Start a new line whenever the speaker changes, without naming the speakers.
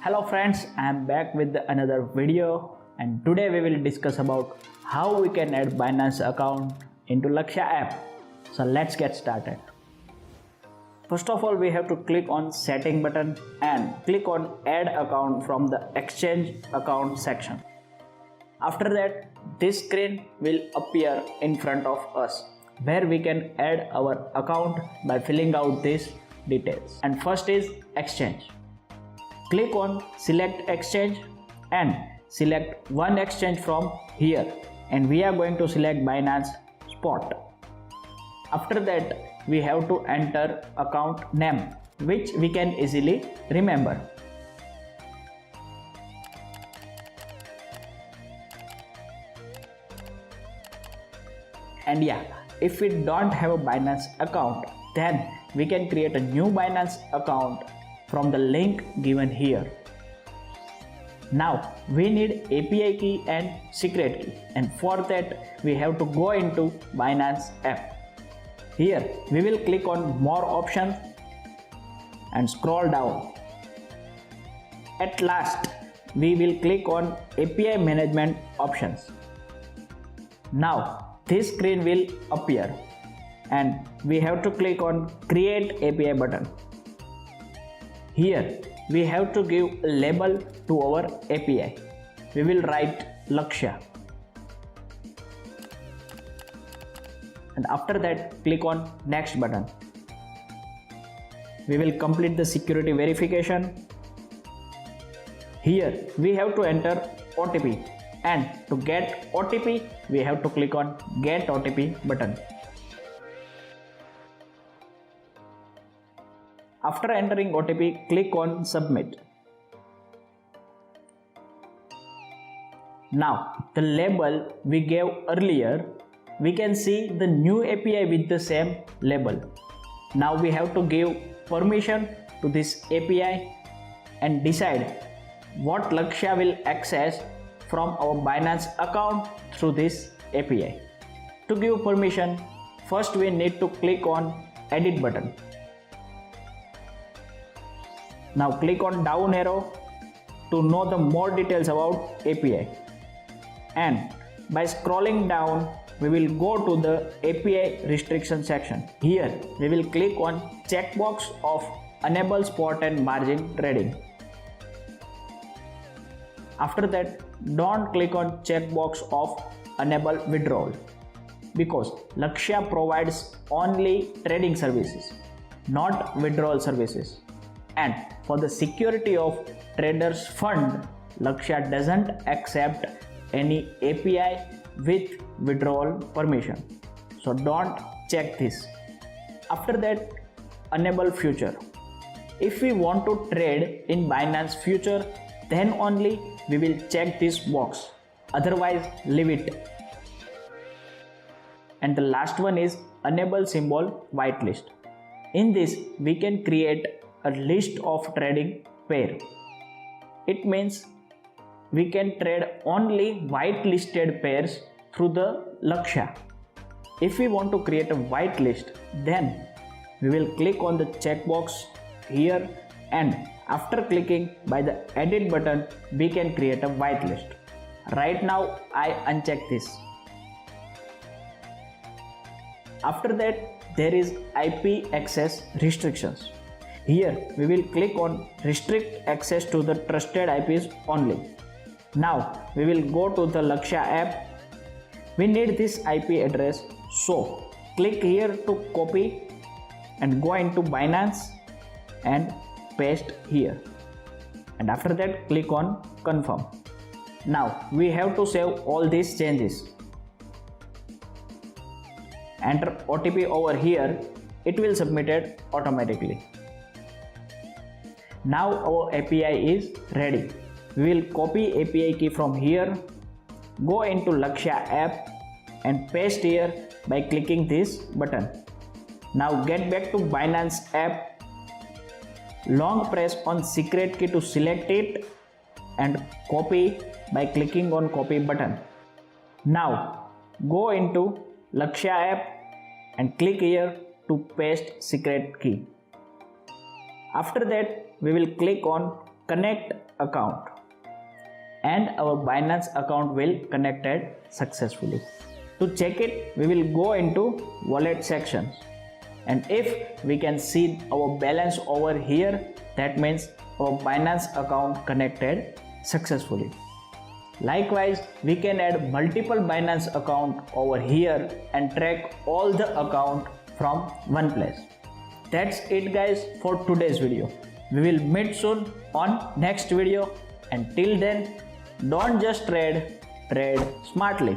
Hello friends, I am back with another video and today we will discuss about how we can add Binance account into Laksya app. So let's get started. First of all, we have to click on setting button and click on add account from the exchange account section. After that, this screen will appear in front of us where we can add our account by filling out these details. And first is exchange. Click on select exchange and select one exchange from here, and we are going to select Binance Spot. After that, we have to enter account name, which we can easily remember. And yeah, if we don't have a Binance account, then we can create a new Binance account from the link given here. Now we need API key and secret key, and for that we have to go into Binance app. Here we will click on more options and scroll down. At last we will click on API management options. Now this screen will appear and we have to click on create API button. Here we have to give a label to our API. We will write Laksya. And after that, click on next button. We will complete the security verification. Here we have to enter OTP, and to get OTP we have to click on get OTP button. After entering OTP, click on submit. Now the label we gave earlier, we can see the new API with the same label. Now we have to give permission to this API and decide what Laksya will access from our Binance account through this API. To give permission, first we need to click on edit button. Now click on down arrow to know the more details about API, and by scrolling down we will go to the API restriction section. Here we will click on checkbox of enable spot and margin trading. After that, don't click on checkbox of enable withdrawal, because Laksya provides only trading services, not withdrawal services. And for the security of traders fund, Laksya doesn't accept any API with withdrawal permission. So don't check this. After that, enable future. If we want to trade in Binance future, then only we will check this box. Otherwise, leave it. And the last one is enable symbol whitelist. In this, we can create a list of trading pair. It means we can trade only whitelisted pairs through the Laksya. If we want to create a whitelist, then we will click on the checkbox here, and after clicking by the edit button, we can create a whitelist. Right now I uncheck this. After that, there is IP access restrictions. Here we will click on restrict access to the trusted IPs only. Now we will go to the Laksya app. We need this IP address, so click here to copy and go into Binance and paste here. And after that, click on confirm. Now we have to save all these changes. Enter OTP over here. It will submit it automatically. Now our API is ready. We will copy API key from here, go into Laksya app and paste here by clicking this button. Now get back to Binance app, long press on secret key to select it and copy by clicking on copy button. Now go into Laksya app and click here to paste secret key. After that, we will click on connect account, and our Binance account will connected successfully. To check it, we will go into wallet section, and if we can see our balance over here, that means our Binance account connected successfully. Likewise, we can add multiple Binance account over here and track all the account from one place. That's it guys for today's video. We will meet soon on next video, and till then, don't just trade, trade smartly.